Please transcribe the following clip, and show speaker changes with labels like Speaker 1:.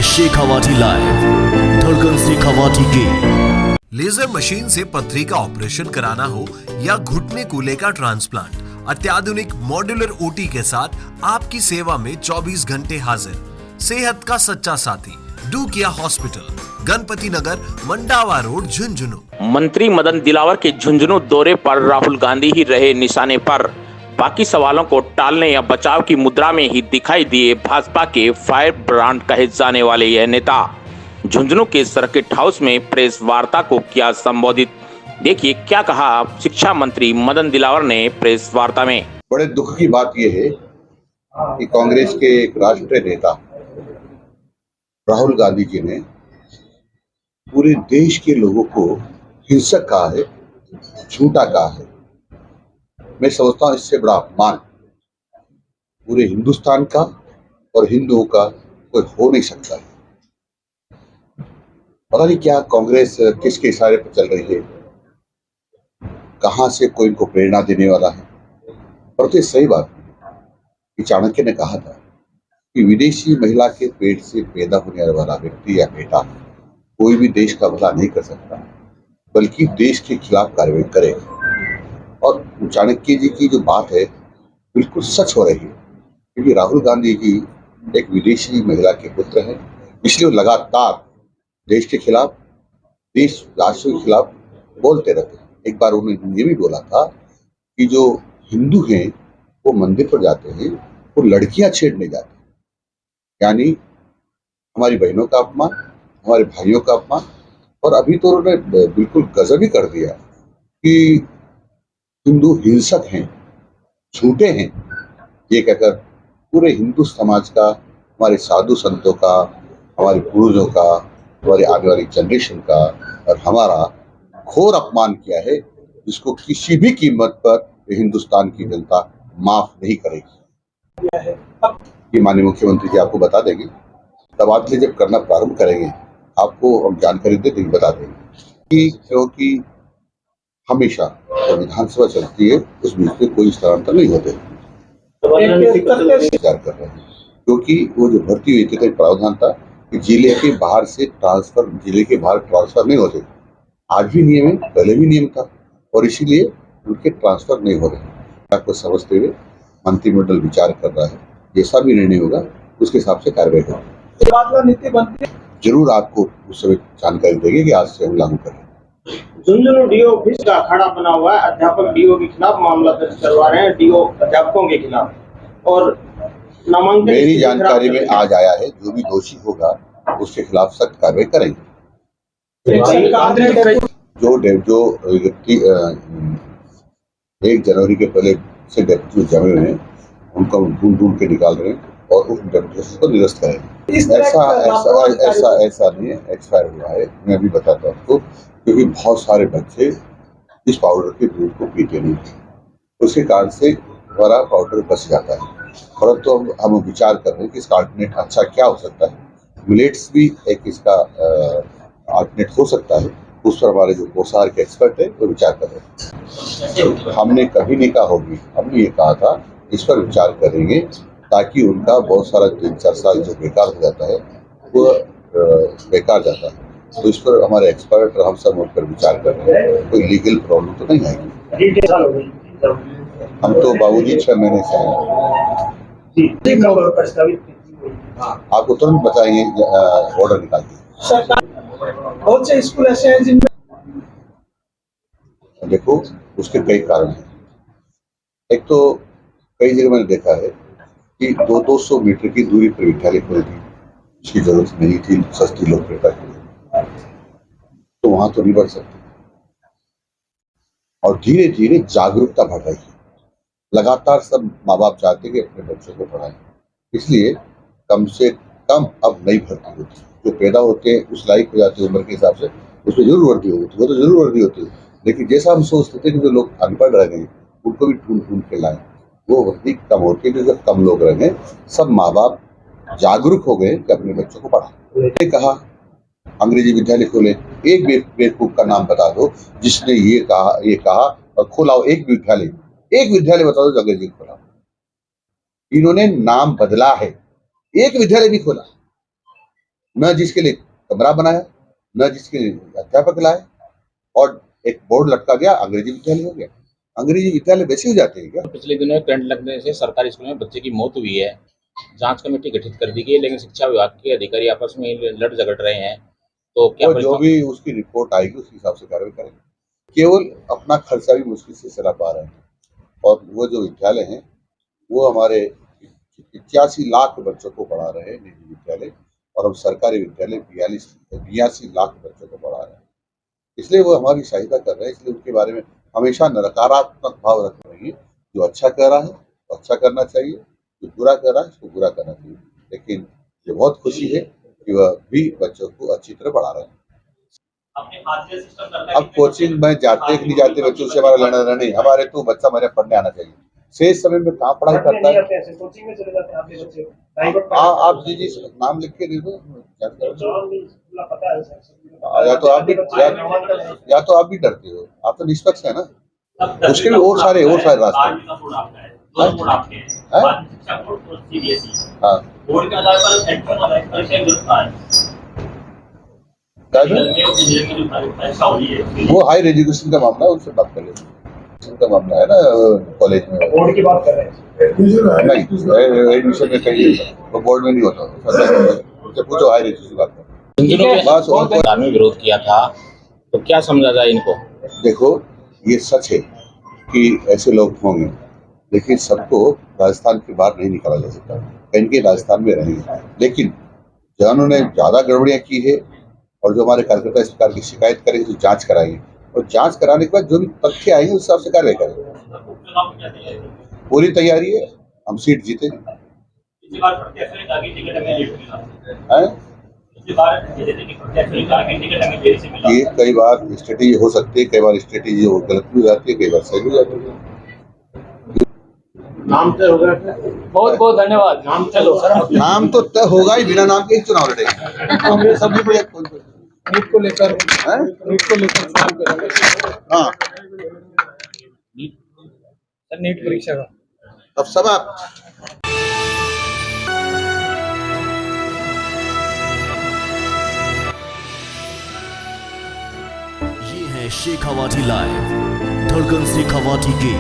Speaker 1: है शेखावाटी लाइव, धड़कन शेखावाटी की।
Speaker 2: लेजर मशीन से पथरी का ऑपरेशन कराना हो या घुटने कूल्हे का ट्रांसप्लांट, अत्याधुनिक मॉड्यूलर ओटी के साथ आपकी सेवा में 24 घंटे हाजिर। सेहत का सच्चा साथी डूकिया हॉस्पिटल, गणपति नगर, मंडावा रोड, झुंझुनू।
Speaker 3: मंत्री मदन दिलावर के झुंझुनू दौरे पर राहुल गांधी ही रहे निशाने पर। बाकी सवालों को टालने या बचाव की मुद्रा में ही दिखाई दिए भाजपा के फायर ब्रांड कहे जाने वाले यह नेता। झुंझुनू के सर्किट हाउस में प्रेस वार्ता को किया संबोधित, देखिए क्या कहा शिक्षा मंत्री मदन दिलावर ने प्रेस वार्ता में।
Speaker 4: बड़े दुख की बात यह है कि कांग्रेस के एक राष्ट्रीय नेता राहुल गांधी जी ने पूरे देश के लोगों को हिंसक कहा है, झूठा कहा है। मैं समझता हूं इससे बड़ा अपमान पूरे हिंदुस्तान का और हिंदुओं का कोई हो नहीं सकता है। पता नहीं क्या कांग्रेस किसके इशारे पर चल रही है, कहां से कोई इनको प्रेरणा देने वाला है। पर तो सही बात कि चाणक्य ने कहा था कि विदेशी महिला के पेट से पैदा होने वाला व्यक्ति या बेटा कोई भी देश का भला नहीं कर सकता, बल्कि देश के खिलाफ कार्रवाई करेगा। और चाणक्य जी की जो बात है बिल्कुल सच हो रही है, क्योंकि राहुल गांधी जी एक विदेशी महिला के पुत्र हैं, इसलिए वो लगातार देश के खिलाफ, देश राष्ट्र के खिलाफ बोलते रहते हैं। एक बार उन्होंने ये भी बोला था कि जो हिंदू हैं वो मंदिर पर जाते हैं, वो लड़कियां छेड़ने जाते हैं, यानी हमारी बहनों का अपमान, हमारे भाइयों का अपमान। और अभी तो उन्होंने बिल्कुल गजब ही कर दिया कि हिंदू हिंसक हैं, झूठे हैं, ये कहकर पूरे हिंदू समाज का, हमारे साधु संतों का, हमारे पूर्वजों का, हमारे आने वाली जनरेशन का और हमारा घोर अपमान किया है, जिसको किसी भी कीमत पर हिंदुस्तान की जनता माफ नहीं करेगी। ये माननीय मुख्यमंत्री जी आपको बता देंगे, तब आप जब करना प्रारंभ करेंगे आपको हम जानकारी देंगे, बता देंगे क्योंकि हमेशा जब विधानसभा चलती है उस बीच में कोई स्थानांतर नहीं होते। विचार कर रहे हैं क्योंकि वो जो भर्ती हुई थी तो प्रावधान था कि जिले के बाहर से ट्रांसफर, जिले के बाहर ट्रांसफर नहीं होते। आज भी नियम है, पहले भी नियम था, और इसीलिए उनके ट्रांसफर नहीं हो रहे। आपको समझते हुए मंत्रिमंडल विचार कर रहा है, जैसा भी निर्णय होगा उसके हिसाब से कार्रवाई होगी। जरूर आपको उस समय जानकारी देंगे कि आज से हम लागू करें।
Speaker 5: झुंझुनू डीओ ऑफिस का अखाड़ा बना हुआ है, अध्यापक डीओ के खिलाफ मामला दर्ज करवा रहे हैं, डीओ अध्यापकों के खिलाफ, और नामांकन
Speaker 4: मेरी जानकारी में आज आया है जो भी दोषी होगा उसके खिलाफ सख्त कार्रवाई करेंगे। जो व्यक्ति 1 जनवरी के पहले से डेप्यूटी जमे हुए हैं उनको हम ढूंढ के निकाल रहे हैं और उस डेप्यूटी को निरस्त करेंगे। ऐसा नहीं है, एक्सपायर हुआ है, मैं अभी बताता हूँ आपको, क्योंकि बहुत सारे बच्चे इस पाउडर के दूध को पीते नहीं, उसके कारण से हमारा पाउडर बच जाता है। परंतु हम विचार कर रहे हैं कि इसका अल्टरनेट अच्छा क्या हो सकता है। मिलेट्स भी एक इसका अल्टरनेट हो सकता है, उस पर हमारे जो पोषाहार के एक्सपर्ट है वो विचार कर रहे हैं। हमने कभी नहीं कहा होगी, हमने ये कहा था इस पर विचार करेंगे ताकि उनका बहुत सारा 3-4 साल जो बेकार हो जाता है वो बेकार जाता है। तो इस पर हमारे एक्सपर्ट और हम सब उन पर विचार कर रहे हैं, कोई लीगल प्रॉब्लम तो नहीं आएगी। हम तो बाबूजी 6 महीने से हैं, आपको तुरंत बताएंगे ऑर्डर निकाल के।
Speaker 5: बहुत से स्कूल ऐसे हैं जिनमें
Speaker 4: देखो उसके कई कारण हैं। एक तो कई जगह मैंने देखा है कि 200 मीटर की दूरी पर विद्यालय खोल दी, इसकी जरूरत नहीं थी, सस्ती लोकप्रियता के लिए, तो वहां तो नहीं बढ़ सकते। और धीरे धीरे जागरूकता बढ़ रही है, लगातार सब माँ बाप चाहते हैं कि अपने बच्चों को पढ़ाएं, इसलिए कम से कम अब नई भर्ती होती है। जो पैदा होते हैं उस लायक हो जाते हैं उम्र के हिसाब से, उसमें जरूर वर्दी होती है, वो तो जरूर वर्दी होती है, लेकिन जैसा हम सोचते थे कि जो लोग अनपढ़ रह गए उनको भी ढूंढ के लाए, वो वर्दी कम होती है। जो कम लोग रह गए, सब माँ बाप जागरूक हो गए कि अपने बच्चों को पढ़ाएं। कहा अंग्रेजी विद्यालय खोले, एक बेवकूफ का नाम बता दो जिसने ये कहा और खोलाओ एक विद्यालय बता दो जो अंग्रेजी खोला। इन्होंने नाम बदला है, एक विद्यालय भी खोला, न जिसके लिए कमरा बनाया, न जिसके लिए अध्यापक लाए, और एक बोर्ड लटका दिया, अंग्रेजी विद्यालय हो गया। अंग्रेजी विद्यालय वैसे हो जाते हैं क्या?
Speaker 6: पिछले दिनों में करंट लगने से सरकारी स्कूल में बच्चे की मौत हुई है। जांच कमेटी गठित कर दी गई है, लेकिन शिक्षा विभाग के अधिकारी आपस में लड़ झगड़ रहे हैं। तो क्या
Speaker 4: और जो भी उसकी रिपोर्ट आएगी उस हिसाब से कार्रवाई करेंगे। केवल अपना खर्चा भी मुश्किल से चला पा रहे हैं, और वो जो विद्यालय हैं वो हमारे 81 लाख बच्चों को पढ़ा रहे हैं निजी विद्यालय, और हम सरकारी विद्यालय 82 लाख बच्चों को पढ़ा रहे हैं। इसलिए वो हमारी सहायता कर रहे हैं, इसलिए उनके बारे में हमेशा नकारात्मक भाव रख रही है। जो अच्छा कर रहा है वो अच्छा करना चाहिए, जो बुरा कर रहा है उसको बुरा करना चाहिए। लेकिन ये बहुत खुशी है कि वह भी बच्चों को अच्छी तरह पढ़ा रहे हैं। अब कोचिंग में जाते कि नहीं जाते बच्चों से हमारा लेना नहीं, हमारे तो बच्चा मेरे पढ़ने आना चाहिए। शेष समय में कहाँ पढ़ाई करता है? आप जी नाम लिख के दे दो, या तो आप भी डरते हो, आप तो निष्पक्ष है ना। उसके भी और सारे रास्ते हैं। वो हायर एजुकेशन का मामला है, उनसे बात कर लेते हैं। उनका मामला है ना कॉलेज में। बोर्ड की बात कर रहे हैं? नहीं, एडमिशन में कहीं वो बोर्ड में नहीं होता, उनसे पूछो हायर एजुकेशन की बात करो।
Speaker 6: धार्मिक विरोध किया था, तो क्या समझा जाए इनको?
Speaker 4: देखो, ये सच है कि ऐसे लोग होंगे, लेकिन सबको राजस्थान के बाहर नहीं निकाला जा सकता। कहीं के राजस्थान में रहेंगे, लेकिन जिन्होंने ज्यादा गड़बड़ियां की है और जो हमारे कार्यकर्ता इस प्रकार की शिकायत करेंगे तो जांच कराएंगे, और जांच कराने के बाद जो भी तथ्य आएंगे उस हिसाब से कार्रवाई करेंगे। पूरी तैयारी है, हम सीट जीतेंगे। ये कई बार स्ट्रेटेजी हो सकती है, कई बार स्ट्रेटेजी गलत भी हो जाती है, कई बार सही भी हो जाती है।
Speaker 5: नाम तय होगा।
Speaker 6: बहुत बहुत धन्यवाद।
Speaker 4: नाम तो तय होगा ही, बिना नाम के ही चुनाव लड़ेंगे। कांग्रेस अभी भी
Speaker 5: नीट को लेकर
Speaker 4: हाँ,
Speaker 5: नीट परीक्षा का
Speaker 4: अब सब आप
Speaker 1: ये है शेखावाटी लाइव, धड़कन शेखावाटी की